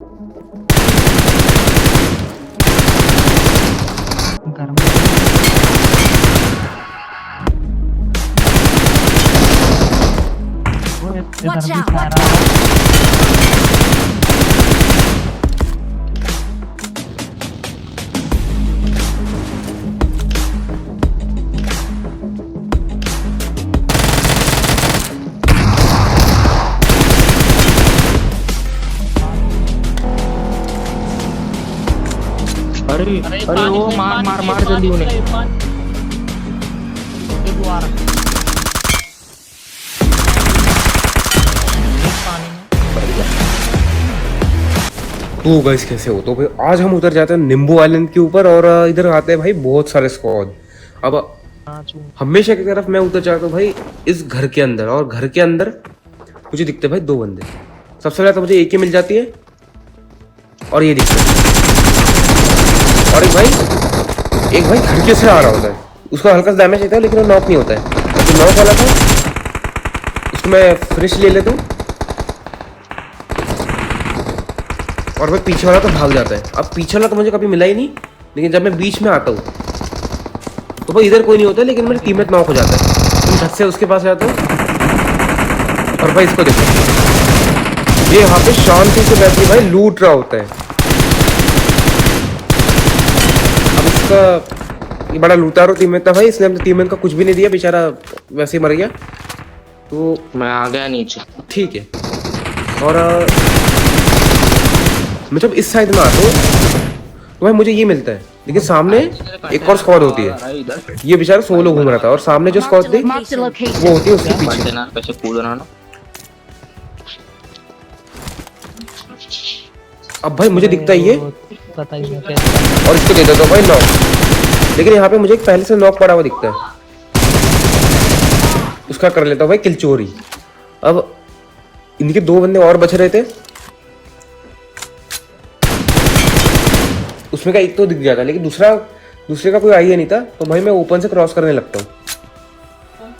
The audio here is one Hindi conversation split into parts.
घर में वो इधर Watch भी out, watch सारा अरे अरे वो मार मार मार जल्दी उन्हें। तो गाइस कैसे हो? तो भाई आज हम उतर जाते हैं नींबू आइलैंड के ऊपर और इधर आते हैं भाई बहुत सारे स्क्वाड। अब हमेशा की तरफ मैं उतर जाता हूँ भाई इस घर के अंदर, और घर के अंदर मुझे दिखते हैं भाई दो बंदे। सबसे पहले तो मुझे एक ही मिल जाती है और ये दिखता है, और एक भाई खिड़की से आ रहा होता है। उसको हल्का सा डैमेज देता है लेकिन वो नॉक नहीं होता है। जो नॉक वाला था उसको मैं फिनिश ले लेता हूँ, और भाई पीछे वाला तो भाग जाता है। अब पीछे वाला तो मुझे कभी मिला ही नहीं, लेकिन जब मैं बीच में आता हूँ तो भाई इधर कोई नहीं होता, लेकिन मेरे टीममेट नॉक हो जाता है। तो झट से उसके पास जाता हूँ और भाई इसको देखो, ये यहाँ पे शांति से बैठ के भाई लूट रहा होता है। अब इसका ये बड़ा लूटारो टीममेट था भाई, इसने अपने टीममेट का कुछ भी नहीं दिया, बेचारा वैसे ही मर गया। तो मैं आ गया नीचे। ठीक है, और मैं जब इस साइड में आता हूँ तो भाई मुझे ये मिलता है, लेकिन सामने एक और स्क्वाड होती है। ये बेचारा सोलो घूम रहा था, और सामने जो स्क्वाड थी Marked a location. वो होती है उसके पीछे। कंटेनर पे से कूदना ना। अब भाई मुझे दिखता है ये, पता ही नहीं कैसे और इसको दे देता हूँ भाई नॉक। लेकिन यहाँ पे मुझे एक पहले से नॉक पड़ा हुआ दिखता है, उसका कर लेता हूँ भाई किल चोरी। अब इनके दो बंदे और बच रहे थे, उसमें का एक तो दिख जाता, लेकिन दूसरे का कोई आइडिया नहीं था। तो भाई मैं ओपन से क्रॉस करने लगता हूँ।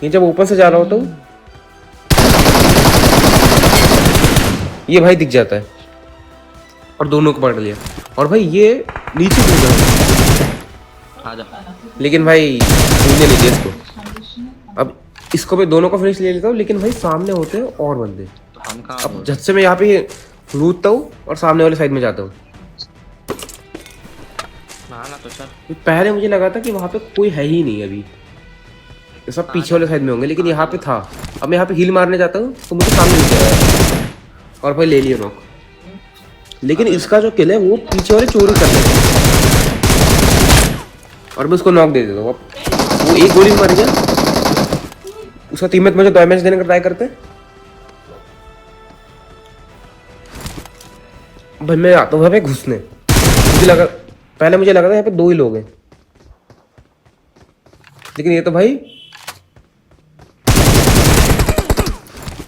ये जब ओपन से जा रहा होता हूँ ये भाई दिख जाता है, और दोनों को पकड़ लिया। और भाई ये नीचे कूद रहा है, आजा। लेकिन भाई कूदने नहीं दिया इसको। अब इसको मैं दोनों को फिनिश ले लेता हूँ, लेकिन भाई सामने होते हैं और बंदे। तो हम कहाँ अब झट से मैं यहाँ पे लूटता हूँ और सामने वाले साइड में जाता हूँ। ना तो सर पहले मुझे लगा था कि वहाँ पे कोई है ही नहीं, अभी ये सब पीछे वाले साइड में होंगे, लेकिन यहाँ पे था। अब मैं यहाँ पे हील मारने जाता हूँ तो मुझे सामने दिख जाएगा, और भाई ले लिया नॉक। लेकिन इसका जो किल है वो पीछे वाले चोरी कर लेते हैं, और मैं उसको नॉक दे देता हूँ। अब वो एक गोली में मर गया, उसका टीममेट मुझे डैमेज देने का ट्राई करते हैं। भाई मैं आता हूँ भाई घुसने, मुझे लगा था यहाँ पे दो ही लोग हैं, लेकिन ये तो भाई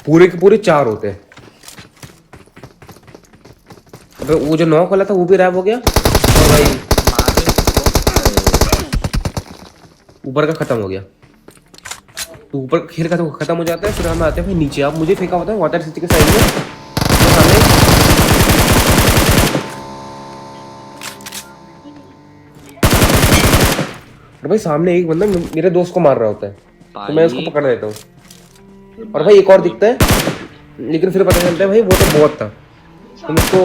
पूरे के पूरे चार होते हैं। अबे वो जो नॉक वाला था वो भी रैप हो गया, और भाई ऊपर का खत्म हो गया। तो ऊपर खेल का तो खत्म हो जाता है, फिर हम आते हैं भाई नीचे। आप मुझे फेंका होता है वाटर सिटी के साइड में, तो सामने और भाई सामने एक बंदा मेरे दोस्त को मार रहा होता है, तो मैं उसको पकड़ लेता हूँ। और भाई एक और दिखता है, लेकिन फिर पता चलता है भाई वो तो बहुत था। तो मैं उसको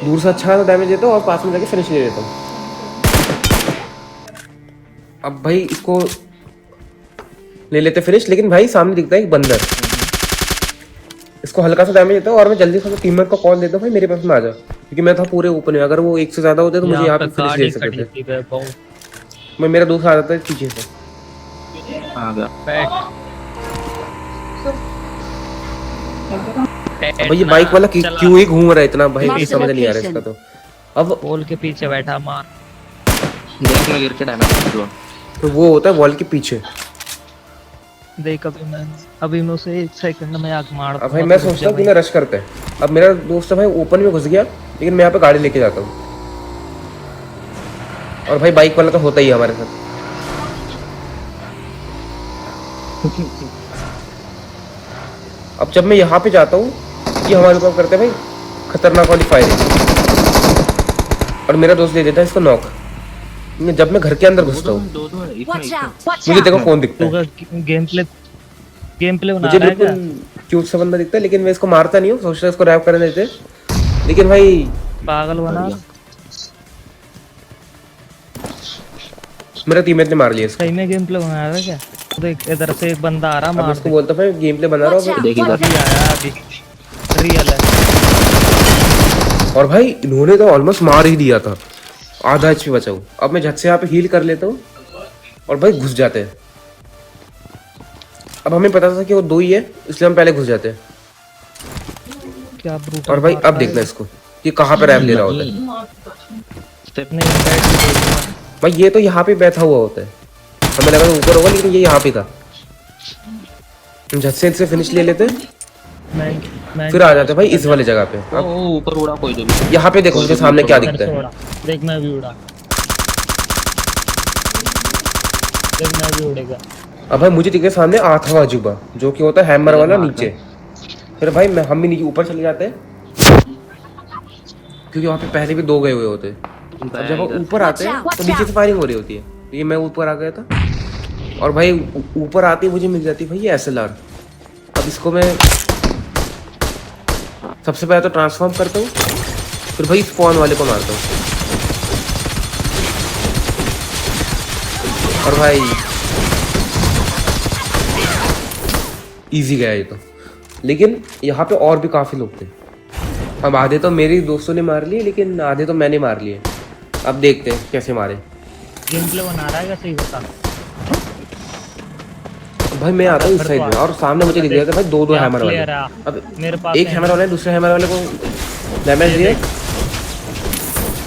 दूर से अच्छा डैमेज देता हूँ और पास में जाके फिनिश ले लेता हूँ। अब भाई इसको ले लेते फिनिश, लेकिन भाई सामने दिखता है एक बंदर, इसको हल्का सा डैमेज देता हूँ, और मैं जल्दी से टीममेट को कॉल देता हूँ भाई मेरे पास में आ जा, क्योंकि मैं था पूरे ओपन में। अगर वो एक से ज्यादा होते तो मुझे यहाँ पे फिनिश ले सकते थे। मैं मेरा दोस्त आ जाता है पीछे से। आ गया। भाई ये बाइक वाला क्यों ही घूम रहा है इतना भाई, समझ नहीं आ रहा इसका। तो अब पोल के पीछे बैठा मार। देख में गिर के डैमेज हुआ। तो वो होता है वॉल के पीछे। देख अभी मैं उसे 1 सेकंड में आग मार। अब भाई मैं सोचता हूँ कि मैं रश करते हैं। अब मेरा दोस्त भाई ओपन में घुस गया, लेकिन मैं यहाँ पे गाड़ी लेके जाता हूँ, और भाई बाइक वाला तो होता ही है हमारे साथ। अब जब मैं यहाँ पे जाता हूँ ये हमारे ऊपर करते हैं भाई खतरनाक वाली फायरिंग, और मेरा दोस्त ले देता है इसको नॉक। जब मैं घर के अंदर घुसता हूँ दो दो है इसमें Watch इसमें। out! Watch मुझे out! देखो कौन दिखता तू है। का गेम प्ले बना मुझे रहा है क्या? बिल्कुल क्यूट सा बंदा दिखता है, लेकिन मैं इसको मारता नहीं हूँ, सोचता है इसको रैप करने देते, लेकिन भाई पागल बना। मेरा टीममेट ने मार लिया इसको। सही में गेम प्ले बना रहा है क्या? देख इधर से एक बंदा आ रहा, अब मार उसको बोलता भाई गेम प्ले बना रहा Watch हूँ। out! देखिए Watch इधर। out! आया अभी रियल है। और भाई इन्होंने तो ऑलमोस्ट मार ही दिया था, आधा एचपी बचा हूँ। अब मैं झट से यहाँ पे हील कर लेता हूँ और भाई घुस जाते हैं। अब हमें पता था कि वो दो ही है, इसलिए हम पहले घुस जाते हैं। क्या ब्रूट। और भाई अब देखना इसको कि कहाँ पे रैप ले रहा होता है। स्टेप नहीं बैठ के देखना। भाई ये तो यहाँ पे बैठा हुआ होता है, हमें लगा था ऊपर होगा, लेकिन ये यहाँ पे था। हम झट से फिनिश ले लेते हैं, मैं फिर आ जाते हैं भाई इस वाले जगह पे। ओ अब ऊपर उड़ा कोई तो भी। यहाँ पे देखो मुझे सामने क्या दिखता है। उड़ा। देख मैं भी उड़ा। देख मैं भी उड़ेगा। अब भाई मुझे दिखे सामने आठवां अजूबा, जो कि होता है हैमर वाला नीचे। फिर भाई हम भी नीचे ऊपर चले जाते हैं, क्योंकि वहाँ पे पहले भी दो गए हुए होते हैं। अब जब हम ऊपर आते हैं तो नीचे से फायरिंग हो रही होती है। ये मैं ऊपर आ गया था, और भाई ऊपर आते ही मुझे मिल जाती है भाई ये SLR। अब इसको मैं सबसे पहले तो ट्रांसफॉर्म करता हूँ, फिर भाई स्पॉन वाले को मारता हूँ। और भाई इजी गया ये तो, लेकिन यहाँ पे और भी काफी लोग थे। अब आधे तो मेरे दोस्तों ने मार लिए, लेकिन आधे तो मैंने मार लिए। अब देखते हैं कैसे मारे। गेम प्ले बना रहा है क्या? सही बता। भाई मैं आता हूँ इस साइड में, और सामने मुझे दिख रहा था भाई दो दो हैमर वाले। अब मेरे पास एक हैमर वाले ने दूसरे हैमर वाले को डैमेज दिया,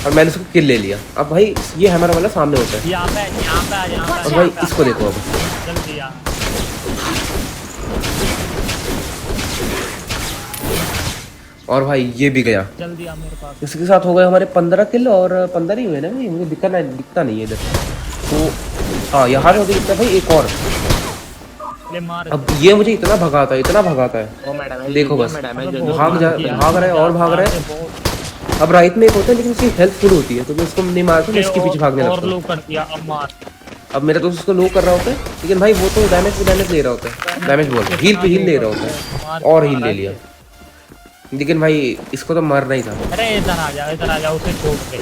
और मैंने उसको किल ले लिया। अब भाई ये हैमर वाला सामने होता है, यहाँ पे आ, यहाँ और भाई इसको देखो अब। जल्दी आ। और भाई ये भी गया। जल्दी आ मेरे पास। इसके साथ हो गए हमारे 15 किल, और 15 ही हुए ना भाई, मुझे दिखता नहीं है इधर तो। हाँ यहाँ पे मुझे दिखता है भाई एक और। ले मार। अब ये मुझे इतना भगाता है, इतना भगाता है, ओ मैं डैमेज देखो बस। मैं डैमेज भाग रहा है और भाग रहा है। अब राइट में एक होता है, लेकिन उसकी हेल्थ फुल होती है, तो मैं उसको नहीं मारता, मैं इसके पीछे भागने और लगता हूँ। लो कर दिया। अब मार। अब मेरा दोस्त उसको लो कर रहा होता है, लेकिन भाई वो तो डैमेज पे डैमेज ले रहा होता है, डैमेज बोल हील पे हील ले रहा होता है, और हील ले लिया। लेकिन भाई इसको तो मारना ही था। अरे इधर आ जा उसे छोड़ दे।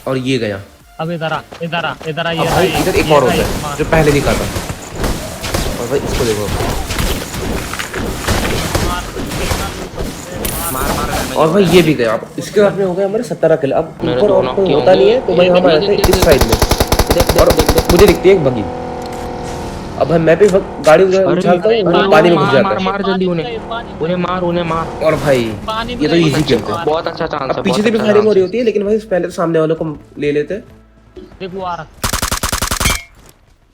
और ये गया। अब इधर आ ये अब रहा भाई ये इधर एक ये और रहा, होता ये है मार। जो पहले दिखा था। और भाई इसको देखो। मार और भाई ये भी गया। अब इसके बाद में हो गए हमारे 17 किल। अब मेरे ऊपर दो और knock कोई किए होता होंगे। नहीं है, तो भाई हम आते हैं इस साइड में, और मुझे दिखती है एक बगी। अब भाई मैं भी गाड़ी उछालता हूँ, पानी में घुस जाता है। मार जल्दी उन्हें मार। और भाई ये तो इजी किल था। बहुत अच्छा चांस है। अब पीछे से भी फायरिंग हो रही होती है, लेकिन भाई पहले तो सामने वालों को ले लेते हैं। देख वो आ रहा।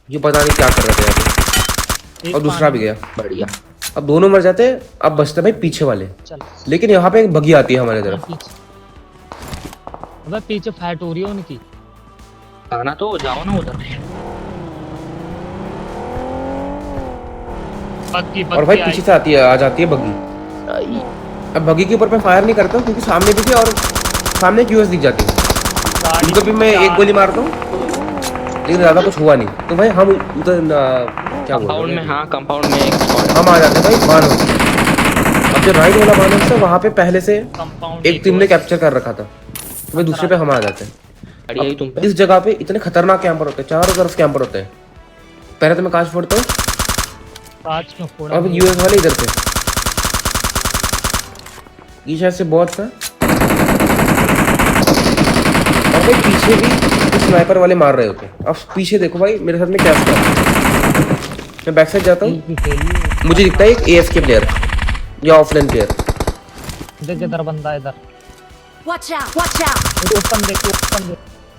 ये पता नहीं क्या कर रहे थे यहाँ पे। एक और दूसरा भी गया। बढ़िया। अब दोनों मर जाते हैं। अब बचते भाई पीछे वाले, चल लेकिन यहाँ पे एक बगी आती है हमारे तरफ। अबे पीछे फाइट हो रही है उनकी। आना तो जाओ ना उधर। और भाई पीछे से आती है, आ जाती है बगी। अब बगी के ऊपर मैं फायर नहीं करता हूँ, क्योंकि सामने भी थी और सामने एक यूएस दिख जाती है। उनको भी मैं एक गोली मारता हूँ, लेकिन ज्यादा कुछ हुआ नहीं। तो भाई हम उधर क्या कंपाउंड में, बोलते हाँ कंपाउंड में एक स्क्वाड। हम आ जाते हैं भाई बानव। अब जो राइट वाला बानव था, वहाँ पे पहले से एक टीम ने कैप्चर कर रखा था, तो भाई दूसरे पे हम आ जाते हैं। बढ़िया ही तुम पे। इस जगह पे इतने खतरनाक कैंपर होते हैं, चारों तरफ कैंपर होते हैं। पहले तो मैं कांच फोड़ता हूँ, कांच में फोड़ा। अब यूएस वाले इधर पे, ये शायद से बॉट था। और भाई पीछे भी स्नाइपर वाले मार रहे होते हैं। अब पीछे देखो भाई मेरे साथ में क्या होता है। मैं बैक साइड जाता हूँ, मुझे दिखता है एक AFK प्लेयर या ऑफलाइन प्लेयर। देख इधर बंदा, इधर Watch out! Watch out! Open देख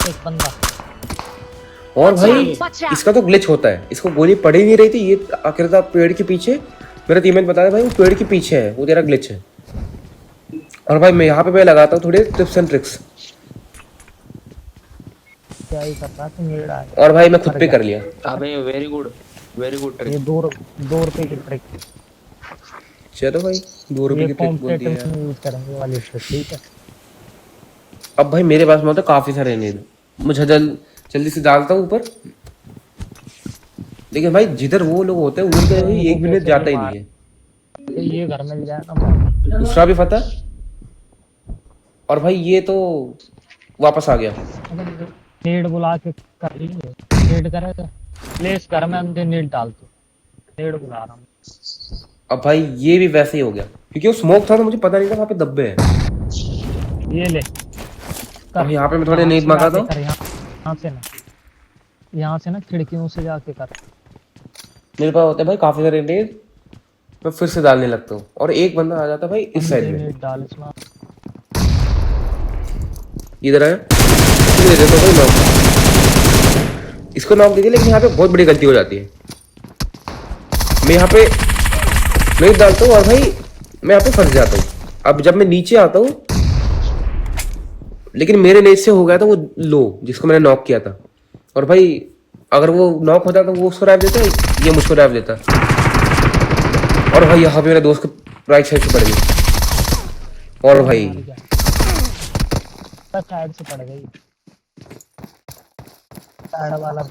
एक बंदा। और भाई इसका तो ग्लिच होता है, इसको गोली पड़ ही नहीं रही थी। ये आखिर था पेड़ के पीछे। मेरा टीममेट बता रहा भाई वो पेड़ के पीछे है, वो तेरा ग्लिच है। और भाई मैं यहाँ पे मैं लगाता हूँ थोड़े टिप्स एंड ट्रिक्स। क्या ही करता है मेरा है। और भाई मैं खुद पे कर लिया। अबे वेरी गुड ये दूर दूर पे की ट्रिक। चलो भाई 2 रुपए ये की ट्रिक बोल दी कॉम्पिटेटिव यार। में यूज करेंगे वाली ट्रिक, ठीक है। अब भाई मेरे पास में होता काफी सारे नेद, मुझे जल्दी से डालता हूँ ऊपर। लेकिन भाई जिधर वो लोग होते हैं उधर तो भाई एक मिनट जाता ही नहीं है। ये घर मिल जाए ना मार। दूसरा भी फटा। और भाई ये तो वापस आ गया। नीड बुला के कर लेंगे, नीड करेगा प्लेस घर में अंदर नीड डाल दो, नीड बुला रहा हूँ। अब भाई ये भी वैसे ही हो गया क्योंकि वो स्मोक था तो मुझे पता नहीं था वहाँ पे दब्बे हैं। ये ले अब यहाँ पे मैं थोड़े नेद मंगाता हूँ। यहाँ से ना खिड़कियों से जाके कर। मेरे पास होते हैं भाई काफी सारे नेद, मैं फिर से डालने लगता हूँ और एक बंदा आ जाता है भाई इस साइड में। नीड डाल इसमें। इधर आया, इसको दे देता हूँ भाई नॉक। इसको नॉक दे दिया, लेकिन यहाँ पे बहुत बड़ी गलती हो जाती है। मैं यहाँ पे नहीं डालता हूँ और भाई मैं यहाँ पे फंस जाता हूँ। अब जब मैं नीचे आता हूँ, लेकिन मेरे नेट से हो गया था वो लो जिसको मैंने नॉक किया था। और भाई अगर वो नॉक होता तो वो उसको रैप देता, ये मुझको रैप देता। और भाई यहाँ पे मेरे दोस्त को राइट साइड से पड़ गई। और भाई साइड से पड़ गई, साइड वाला